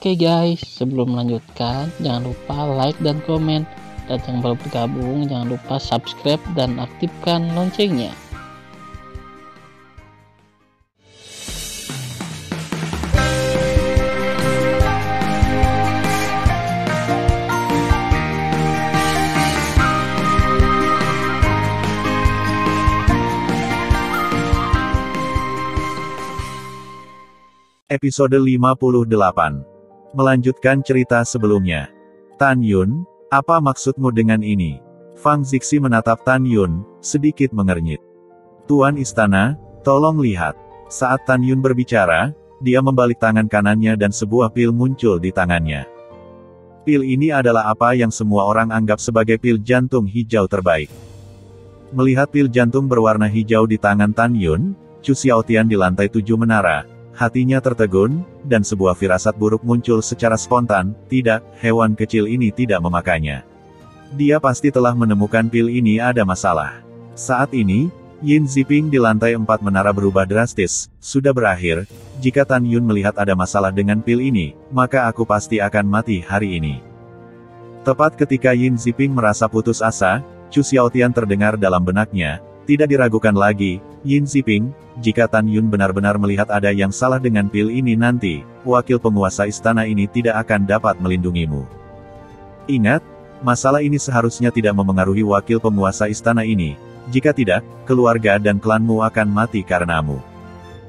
Oke guys, sebelum melanjutkan, jangan lupa like dan komen. Dan yang baru bergabung, jangan lupa subscribe dan aktifkan loncengnya. Episode 58. Melanjutkan cerita sebelumnya. Tan Yun, apa maksudmu dengan ini? Fang Zixi menatap Tan Yun, sedikit mengernyit. Tuan istana, tolong lihat. Saat Tan Yun berbicara, dia membalik tangan kanannya dan sebuah pil muncul di tangannya. Pil ini adalah apa yang semua orang anggap sebagai pil jantung hijau terbaik. Melihat pil jantung berwarna hijau di tangan Tan Yun, Chu Xiaotian di lantai 7 menara. Hatinya tertegun, dan sebuah firasat buruk muncul secara spontan, tidak, hewan kecil ini tidak memakainya. Dia pasti telah menemukan pil ini ada masalah. Saat ini, Yin Ziping di lantai 4 menara berubah drastis, sudah berakhir, jika Tan Yun melihat ada masalah dengan pil ini, maka aku pasti akan mati hari ini. Tepat ketika Yin Ziping merasa putus asa, Chu Xiaotian terdengar dalam benaknya, tidak diragukan lagi, Yin Ziping, jika Tan Yun benar-benar melihat ada yang salah dengan pil ini nanti, wakil penguasa istana ini tidak akan dapat melindungimu. Ingat, masalah ini seharusnya tidak memengaruhi wakil penguasa istana ini, jika tidak, keluarga dan klanmu akan mati karenamu.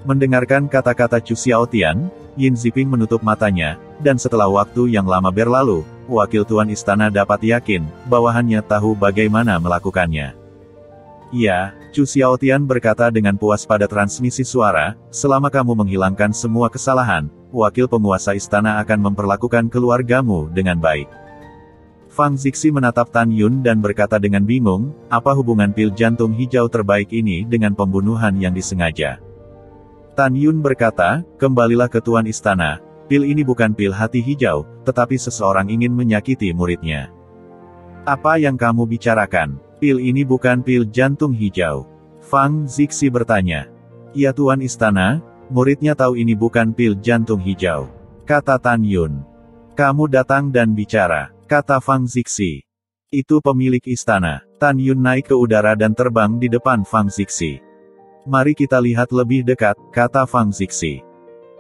Mendengarkan kata-kata Chu Xiaotian, Yin Ziping menutup matanya, dan setelah waktu yang lama berlalu, wakil tuan istana dapat yakin, bawahannya tahu bagaimana melakukannya. Ya, Chu Xiaotian berkata dengan puas pada transmisi suara, selama kamu menghilangkan semua kesalahan, wakil penguasa istana akan memperlakukan keluargamu dengan baik. Fang Zixi menatap Tan Yun dan berkata dengan bingung, apa hubungan pil jantung hijau terbaik ini dengan pembunuhan yang disengaja? Tan Yun berkata, kembalilah ke tuan istana, pil ini bukan pil hati hijau, tetapi seseorang ingin menyakiti muridnya. Apa yang kamu bicarakan? Pil ini bukan pil jantung hijau. Fang Zixi bertanya. Ya tuan istana, muridnya tahu ini bukan pil jantung hijau. Kata Tan Yun. Kamu datang dan bicara, kata Fang Zixi. Itu pemilik istana. Tan Yun naik ke udara dan terbang di depan Fang Zixi. Mari kita lihat lebih dekat, kata Fang Zixi.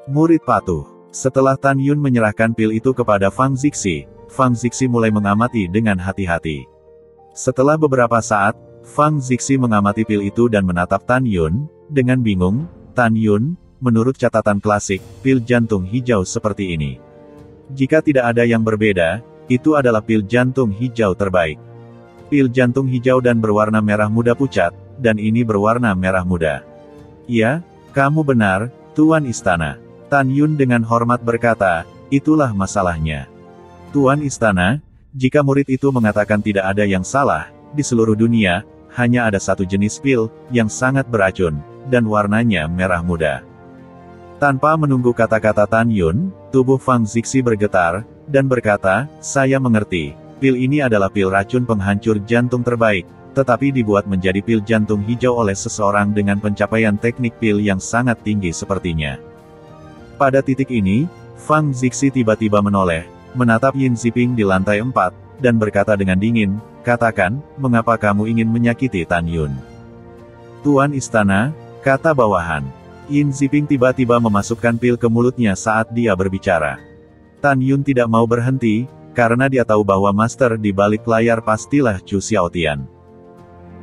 Murid patuh. Setelah Tan Yun menyerahkan pil itu kepada Fang Zixi mulai mengamati dengan hati-hati. Setelah beberapa saat, Fang Zixi mengamati pil itu dan menatap Tan Yun, dengan bingung, Tan Yun, menurut catatan klasik, pil jantung hijau seperti ini. Jika tidak ada yang berbeda, itu adalah pil jantung hijau terbaik. Pil jantung hijau dan berwarna merah muda pucat, dan ini berwarna merah muda. Ya, kamu benar, Tuan Istana. Tan Yun dengan hormat berkata, itulah masalahnya. Tuan Istana, jika murid itu mengatakan tidak ada yang salah, di seluruh dunia, hanya ada satu jenis pil, yang sangat beracun, dan warnanya merah muda. Tanpa menunggu kata-kata Tan Yun, tubuh Fang Zixi bergetar, dan berkata, saya mengerti, pil ini adalah pil racun penghancur jantung terbaik, tetapi dibuat menjadi pil jantung hijau oleh seseorang dengan pencapaian teknik pil yang sangat tinggi sepertinya. Pada titik ini, Fang Zixi tiba-tiba menoleh, menatap Yin Ziping di lantai 4, dan berkata dengan dingin, katakan, mengapa kamu ingin menyakiti Tan Yun? Tuan istana, kata bawahan. Yin Ziping tiba-tiba memasukkan pil ke mulutnya saat dia berbicara. Tan Yun tidak mau berhenti, karena dia tahu bahwa master di balik layar pastilah Chu Xiaotian.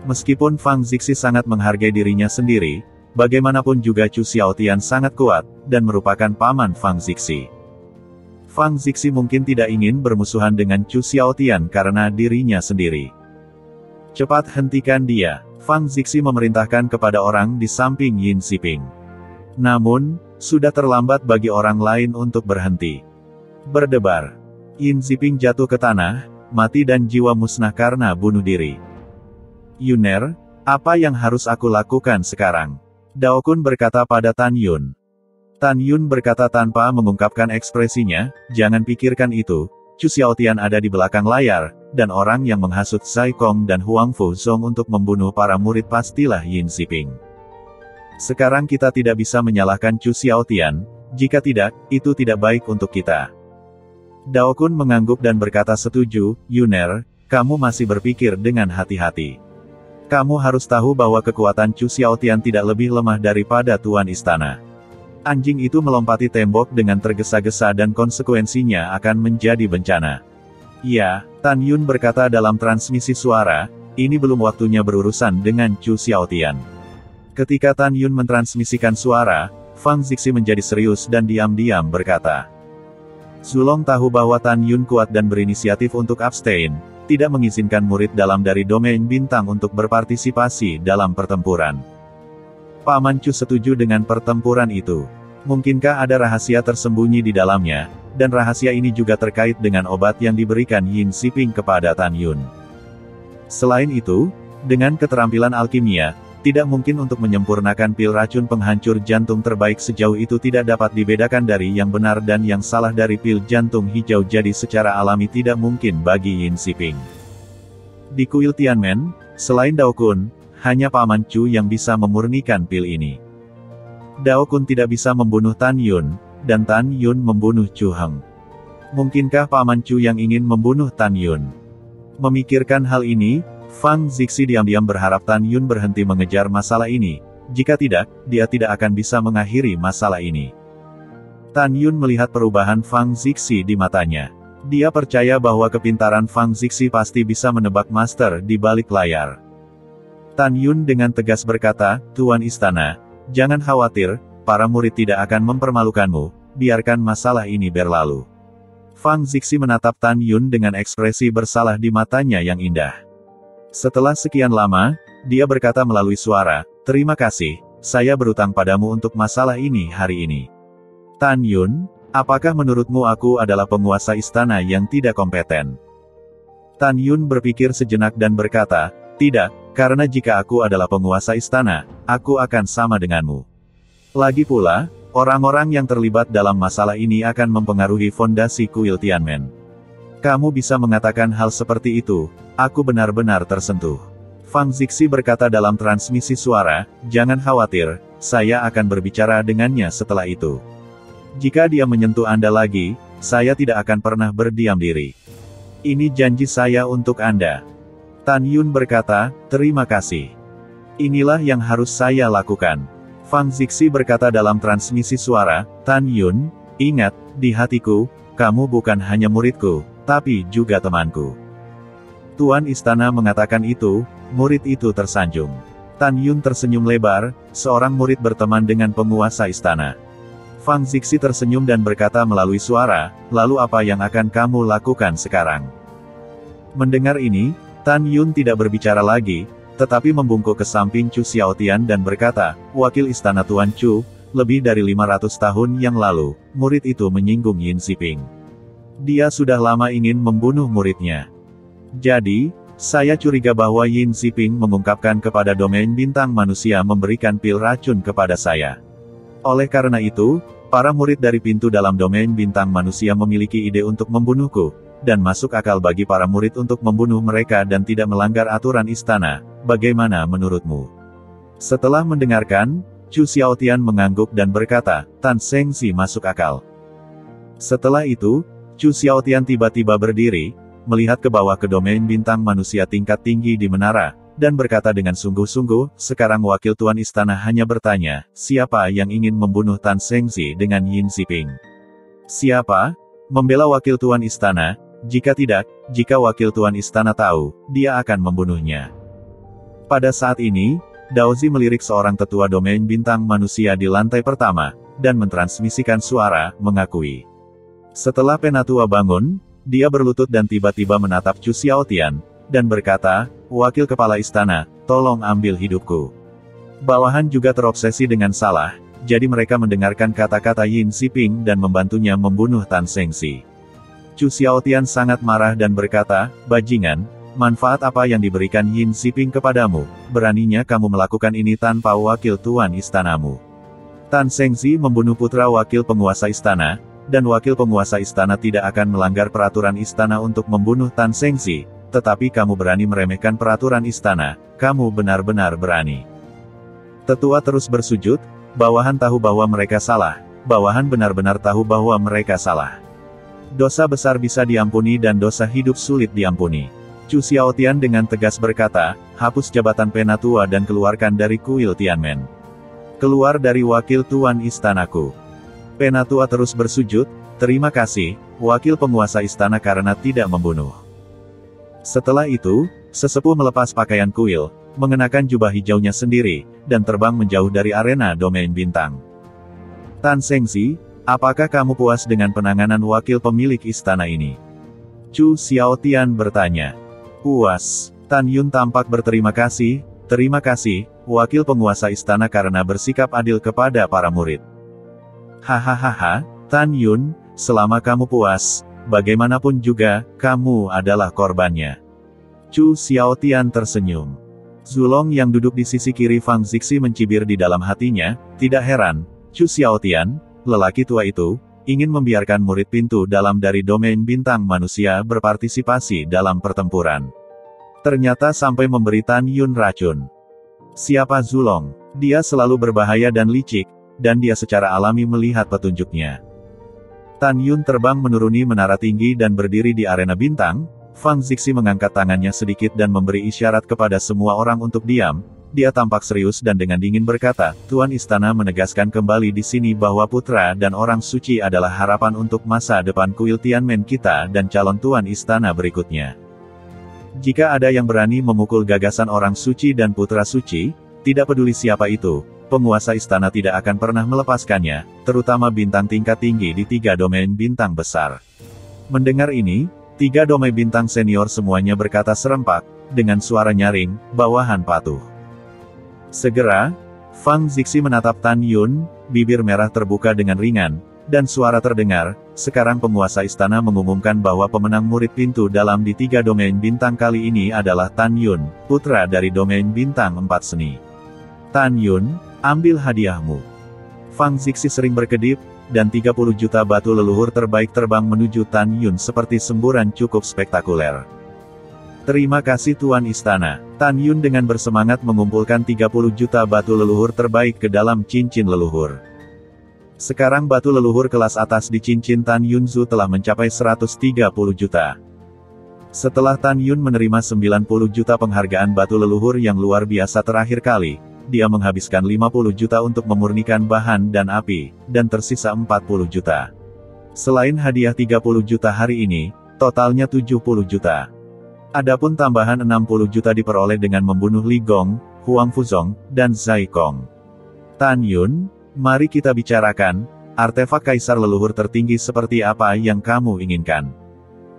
Meskipun Fang Zixi sangat menghargai dirinya sendiri, bagaimanapun juga Chu Xiaotian sangat kuat, dan merupakan paman Fang Zixi. Fang Zixi mungkin tidak ingin bermusuhan dengan Chu Xiaotian karena dirinya sendiri. Cepat hentikan dia, Fang Zixi memerintahkan kepada orang di samping Yin Ziping. Namun, sudah terlambat bagi orang lain untuk berhenti. Berdebar. Yin Ziping jatuh ke tanah, mati dan jiwa musnah karena bunuh diri. Yuner, apa yang harus aku lakukan sekarang? Dao Kun berkata pada Tan Yun. Tan Yun berkata tanpa mengungkapkan ekspresinya, jangan pikirkan itu, Chu Xiaotian ada di belakang layar, dan orang yang menghasut Zai Kong dan Huang Fuzong untuk membunuh para murid pastilah Yin Ziping. Sekarang kita tidak bisa menyalahkan Chu Xiaotian, jika tidak, itu tidak baik untuk kita. Dao Kun mengangguk dan berkata setuju, Yuner, kamu masih berpikir dengan hati-hati. Kamu harus tahu bahwa kekuatan Chu Xiaotian tidak lebih lemah daripada Tuan Istana. Anjing itu melompati tembok dengan tergesa-gesa dan konsekuensinya akan menjadi bencana. Ya, Tan Yun berkata dalam transmisi suara, ini belum waktunya berurusan dengan Chu Xiaotian. Ketika Tan Yun mentransmisikan suara, Fang Zixi menjadi serius dan diam-diam berkata, Zulong tahu bahwa Tan Yun kuat dan berinisiatif untuk abstain, tidak mengizinkan murid dalam dari domain bintang untuk berpartisipasi dalam pertempuran. Paman Chu setuju dengan pertempuran itu. Mungkinkah ada rahasia tersembunyi di dalamnya, dan rahasia ini juga terkait dengan obat yang diberikan Yin Siping kepada Tan Yun. Selain itu, dengan keterampilan alkimia, tidak mungkin untuk menyempurnakan pil racun penghancur jantung terbaik sejauh itu tidak dapat dibedakan dari yang benar dan yang salah dari pil jantung hijau jadi secara alami tidak mungkin bagi Yin Siping. Di kuil Tianmen, selain Dao Kun, hanya Paman Chu yang bisa memurnikan pil ini. Dao Kun tidak bisa membunuh Tan Yun, dan Tan Yun membunuh Chu Heng. Mungkinkah Paman Chu yang ingin membunuh Tan Yun? Memikirkan hal ini, Fang Zixi diam-diam berharap Tan Yun berhenti mengejar masalah ini. Jika tidak, dia tidak akan bisa mengakhiri masalah ini. Tan Yun melihat perubahan Fang Zixi di matanya. Dia percaya bahwa kepintaran Fang Zixi pasti bisa menebak master di balik layar. Tan Yun dengan tegas berkata, Tuan Istana, jangan khawatir, para murid tidak akan mempermalukanmu, biarkan masalah ini berlalu. Fang Zixi menatap Tan Yun dengan ekspresi bersalah di matanya yang indah. Setelah sekian lama, dia berkata melalui suara, terima kasih, saya berutang padamu untuk masalah ini hari ini. Tan Yun, apakah menurutmu aku adalah penguasa istana yang tidak kompeten? Tan Yun berpikir sejenak dan berkata, tidak, karena jika aku adalah penguasa istana, aku akan sama denganmu. Lagi pula, orang-orang yang terlibat dalam masalah ini akan mempengaruhi fondasi kuil Tianmen. Kamu bisa mengatakan hal seperti itu, aku benar-benar tersentuh. Fang Zixi berkata dalam transmisi suara, jangan khawatir, saya akan berbicara dengannya setelah itu. Jika dia menyentuh Anda lagi, saya tidak akan pernah berdiam diri. Ini janji saya untuk Anda. Tan Yun berkata, terima kasih. Inilah yang harus saya lakukan. Fang Zixi berkata dalam transmisi suara, Tan Yun, ingat, di hatiku, kamu bukan hanya muridku, tapi juga temanku. Tuan Istana mengatakan itu, murid itu tersanjung. Tan Yun tersenyum lebar, seorang murid berteman dengan penguasa istana. Fang Zixi tersenyum dan berkata melalui suara, lalu apa yang akan kamu lakukan sekarang? Mendengar ini, Tan Yun tidak berbicara lagi, tetapi membungkuk ke samping Chu Xiaotian dan berkata, wakil istana Tuan Chu, lebih dari 500 tahun yang lalu, murid itu menyinggung Yin Siping. Dia sudah lama ingin membunuh muridnya. Jadi, saya curiga bahwa Yin Siping mengungkapkan kepada domain bintang manusia memberikan pil racun kepada saya. Oleh karena itu, para murid dari pintu dalam domain bintang manusia memiliki ide untuk membunuhku, dan masuk akal bagi para murid untuk membunuh mereka dan tidak melanggar aturan istana. Bagaimana menurutmu? Setelah mendengarkan, Chu Xiaotian mengangguk dan berkata, Tan Sengzi masuk akal. Setelah itu, Chu Xiaotian tiba-tiba berdiri, melihat ke bawah ke domain bintang manusia tingkat tinggi di menara, dan berkata dengan sungguh-sungguh, sekarang wakil tuan istana hanya bertanya, siapa yang ingin membunuh Tan Sengzi dengan Yin Siping? Siapa? Membela wakil tuan istana, jika tidak, jika wakil tuan istana tahu, dia akan membunuhnya. Pada saat ini, Daozi melirik seorang tetua domain bintang manusia di lantai pertama, dan mentransmisikan suara, mengakui. Setelah penatua bangun, dia berlutut dan tiba-tiba menatap Chu Xiaotian, dan berkata, wakil kepala istana, tolong ambil hidupku. Bawahan juga terobsesi dengan salah, jadi mereka mendengarkan kata-kata Yin Siping dan membantunya membunuh Tan Sengzi. Chu Xiaotian sangat marah dan berkata, bajingan, manfaat apa yang diberikan Yin Siping kepadamu, beraninya kamu melakukan ini tanpa wakil tuan istanamu. Tan Sengzi membunuh putra wakil penguasa istana, dan wakil penguasa istana tidak akan melanggar peraturan istana untuk membunuh Tan Sengzi, tetapi kamu berani meremehkan peraturan istana, kamu benar-benar berani. Tetua terus bersujud, bawahan tahu bahwa mereka salah, bawahan benar-benar tahu bahwa mereka salah. Dosa besar bisa diampuni dan dosa hidup sulit diampuni. Chu Xiaotian dengan tegas berkata, hapus jabatan penatua dan keluarkan dari kuil Tianmen. Keluar dari wakil tuan istanaku. Penatua terus bersujud, terima kasih, wakil penguasa istana karena tidak membunuh. Setelah itu, sesepuh melepas pakaian kuil, mengenakan jubah hijaunya sendiri, dan terbang menjauh dari arena domain bintang. Tan Zhengzi, apakah kamu puas dengan penanganan wakil pemilik istana ini? Chu Xiaotian bertanya. Puas. Tan Yun tampak berterima kasih, terima kasih, wakil penguasa istana karena bersikap adil kepada para murid. Hahaha, Tan Yun, selama kamu puas, bagaimanapun juga, kamu adalah korbannya. Chu Xiaotian tersenyum. Zulong yang duduk di sisi kiri Fang Zixi mencibir di dalam hatinya, tidak heran, Chu Xiaotian, lelaki tua itu, ingin membiarkan murid pintu dalam dari domain bintang manusia berpartisipasi dalam pertempuran. Ternyata sampai memberi Tan Yun racun. Siapa Zulong? Dia selalu berbahaya dan licik, dan dia secara alami melihat petunjuknya. Tan Yun terbang menuruni menara tinggi dan berdiri di arena bintang. Fang Zixi mengangkat tangannya sedikit dan memberi isyarat kepada semua orang untuk diam. Dia tampak serius dan dengan dingin berkata, Tuan Istana menegaskan kembali di sini bahwa putra dan orang suci adalah harapan untuk masa depan kuil Tianmen kita dan calon Tuan Istana berikutnya. Jika ada yang berani memukul gagasan orang suci dan putra suci, tidak peduli siapa itu, penguasa istana tidak akan pernah melepaskannya, terutama bintang tingkat tinggi di 3 domain bintang besar. Mendengar ini, 3 domain bintang senior semuanya berkata serempak, dengan suara nyaring, bawahan patuh. Segera, Fang Zixi menatap Tan Yun, bibir merah terbuka dengan ringan, dan suara terdengar, sekarang penguasa istana mengumumkan bahwa pemenang murid pintu dalam di 3 domain bintang kali ini adalah Tan Yun, putra dari domain bintang 4 seni. Tan Yun, ambil hadiahmu. Fang Zixi sering berkedip, dan 30 juta batu leluhur terbaik terbang menuju Tan Yun seperti semburan cukup spektakuler. Terima kasih Tuan Istana. Tan Yun dengan bersemangat mengumpulkan 30 juta batu leluhur terbaik ke dalam cincin leluhur. Sekarang batu leluhur kelas atas di cincin Tan Yun Zu telah mencapai 130 juta. Setelah Tan Yun menerima 90 juta penghargaan batu leluhur yang luar biasa terakhir kali, dia menghabiskan 50 juta untuk memurnikan bahan dan api, dan tersisa 40 juta. Selain hadiah 30 juta hari ini, totalnya 70 juta. Adapun tambahan 60 juta diperoleh dengan membunuh Li Gong, Huang Fuzong, dan Zai Kong. Tan Yun, mari kita bicarakan, artefak kaisar leluhur tertinggi seperti apa yang kamu inginkan?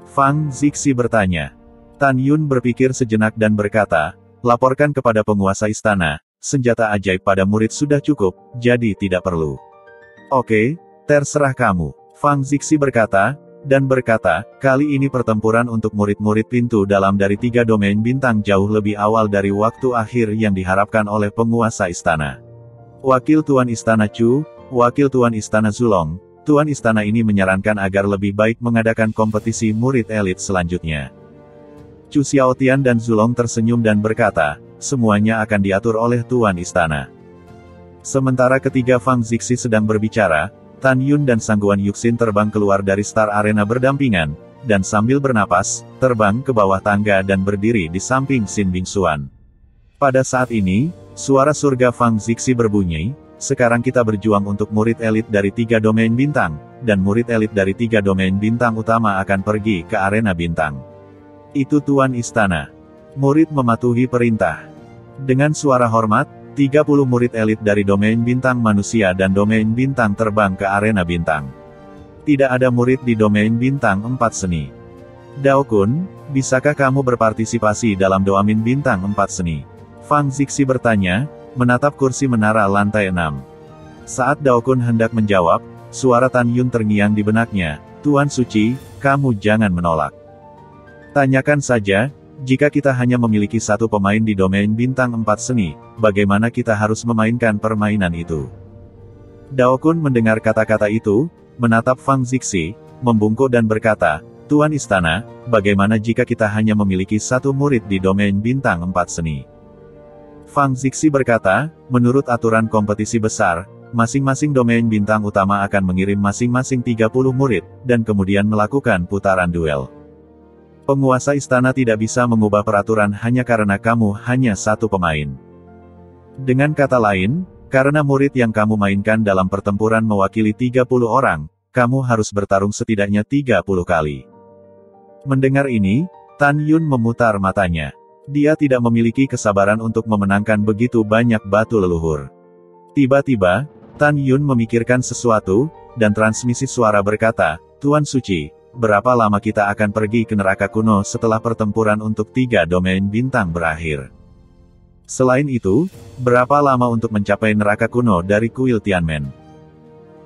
Fang Zixi bertanya. Tan Yun berpikir sejenak dan berkata, laporkan kepada penguasa istana, senjata ajaib pada murid sudah cukup, jadi tidak perlu. Oke, terserah kamu. Fang Zixi berkata, kali ini pertempuran untuk murid-murid pintu dalam dari 3 domain bintang jauh lebih awal dari waktu akhir yang diharapkan oleh penguasa istana. Wakil Tuan Istana Chu, Wakil Tuan Istana Zulong, Tuan Istana ini menyarankan agar lebih baik mengadakan kompetisi murid elit selanjutnya. Chu Xiaotian dan Zulong tersenyum dan berkata, semuanya akan diatur oleh Tuan Istana. Sementara ketiga Fang Zixi sedang berbicara, Tan Yun dan Sangguan Yuxin terbang keluar dari Star Arena berdampingan, dan sambil bernapas, terbang ke bawah tangga dan berdiri di samping Xin Bingxuan. Pada saat ini, suara surga Fang Zixi berbunyi, sekarang kita berjuang untuk murid elit dari 3 domain bintang, dan murid elit dari 3 domain bintang utama akan pergi ke arena bintang. Itu Tuan Istana. Murid mematuhi perintah. Dengan suara hormat, 30 murid elit dari domain bintang manusia dan domain bintang terbang ke arena bintang. Tidak ada murid di domain bintang 4 seni. Dao Kun, bisakah kamu berpartisipasi dalam domain bintang 4 seni? Fang Zixi bertanya, menatap kursi menara lantai 6. Saat Dao Kun hendak menjawab, suara Tan Yun terngiang di benaknya, Tuan Suci, kamu jangan menolak. Tanyakan saja, jika kita hanya memiliki 1 pemain di domain bintang 4 seni, bagaimana kita harus memainkan permainan itu? Dao Kun mendengar kata-kata itu, menatap Fang Zixi, membungkuk dan berkata, Tuan Istana, bagaimana jika kita hanya memiliki 1 murid di domain bintang 4 seni? Fang Zixi berkata, menurut aturan kompetisi besar, masing-masing domain bintang utama akan mengirim masing-masing 30 murid, dan kemudian melakukan putaran duel. Penguasa istana tidak bisa mengubah peraturan hanya karena kamu hanya satu pemain. Dengan kata lain, karena murid yang kamu mainkan dalam pertempuran mewakili 30 orang, kamu harus bertarung setidaknya 30 kali. Mendengar ini, Tan Yun memutar matanya. Dia tidak memiliki kesabaran untuk memenangkan begitu banyak batu leluhur. Tiba-tiba, Tan Yun memikirkan sesuatu, dan transmisi suara berkata, "Tuan Suci, berapa lama kita akan pergi ke neraka kuno setelah pertempuran untuk 3 domain bintang berakhir? Selain itu, berapa lama untuk mencapai neraka kuno dari kuil Tianmen?"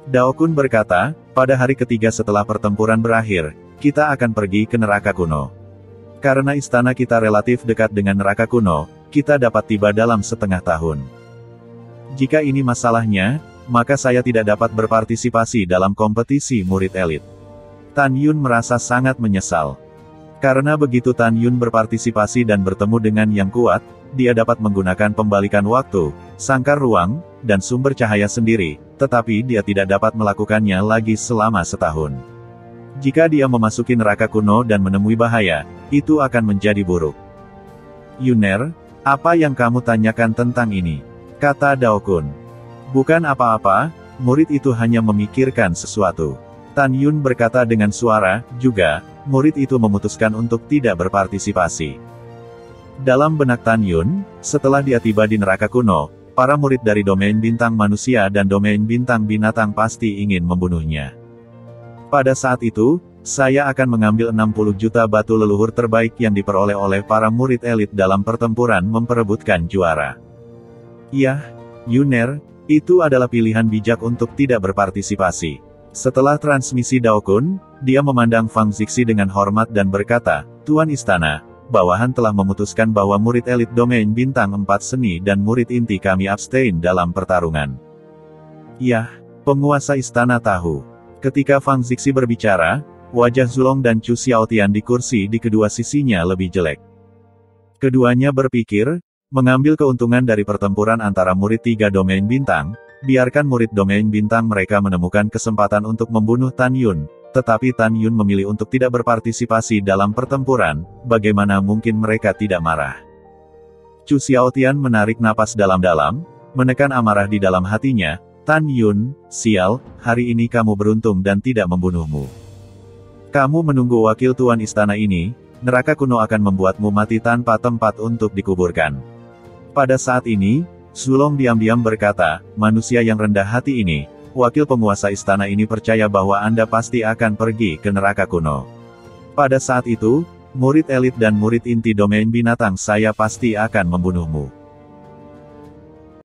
Dao Kun berkata, "Pada hari ketiga setelah pertempuran berakhir, kita akan pergi ke neraka kuno. Karena istana kita relatif dekat dengan neraka kuno, kita dapat tiba dalam setengah tahun. Jika ini masalahnya, maka saya tidak dapat berpartisipasi dalam kompetisi murid elit." Tan Yun merasa sangat menyesal. Karena begitu Tan Yun berpartisipasi dan bertemu dengan yang kuat, dia dapat menggunakan pembalikan waktu, sangkar ruang, dan sumber cahaya sendiri, tetapi dia tidak dapat melakukannya lagi selama setahun. Jika dia memasuki neraka kuno dan menemui bahaya, itu akan menjadi buruk. "Yuner, apa yang kamu tanyakan tentang ini?" kata Dao Kun. "Bukan apa-apa, murid itu hanya memikirkan sesuatu." Tan Yun berkata dengan suara, juga, murid itu memutuskan untuk tidak berpartisipasi. Dalam benak Tan Yun, setelah dia tiba di neraka kuno, para murid dari domain bintang manusia dan domain bintang binatang pasti ingin membunuhnya. Pada saat itu, saya akan mengambil 60 juta batu leluhur terbaik yang diperoleh oleh para murid elit dalam pertempuran memperebutkan juara. Yah, Yuner, itu adalah pilihan bijak untuk tidak berpartisipasi. Setelah transmisi Dao Kun, dia memandang Fang Zixi dengan hormat dan berkata, "Tuan Istana, bawahan telah memutuskan bahwa murid elit domain bintang 4 seni dan murid inti kami abstain dalam pertarungan." Yah, penguasa istana tahu. Ketika Fang Zixi berbicara, wajah Zulong dan Chu Xiaotian di kursi di kedua sisinya lebih jelek. Keduanya berpikir, mengambil keuntungan dari pertempuran antara murid 3 domain bintang, biarkan murid domain bintang mereka menemukan kesempatan untuk membunuh Tan Yun, tetapi Tan Yun memilih untuk tidak berpartisipasi dalam pertempuran, bagaimana mungkin mereka tidak marah? Chu Xiaotian menarik napas dalam-dalam, menekan amarah di dalam hatinya, "Tan Yun, sial, hari ini kamu beruntung dan tidak membunuhmu. Kamu menunggu wakil tuan istana ini, neraka kuno akan membuatmu mati tanpa tempat untuk dikuburkan." Pada saat ini, Zulong diam-diam berkata, "Manusia yang rendah hati ini, wakil penguasa istana ini percaya bahwa Anda pasti akan pergi ke neraka kuno. Pada saat itu, murid elit dan murid inti domain binatang saya pasti akan membunuhmu."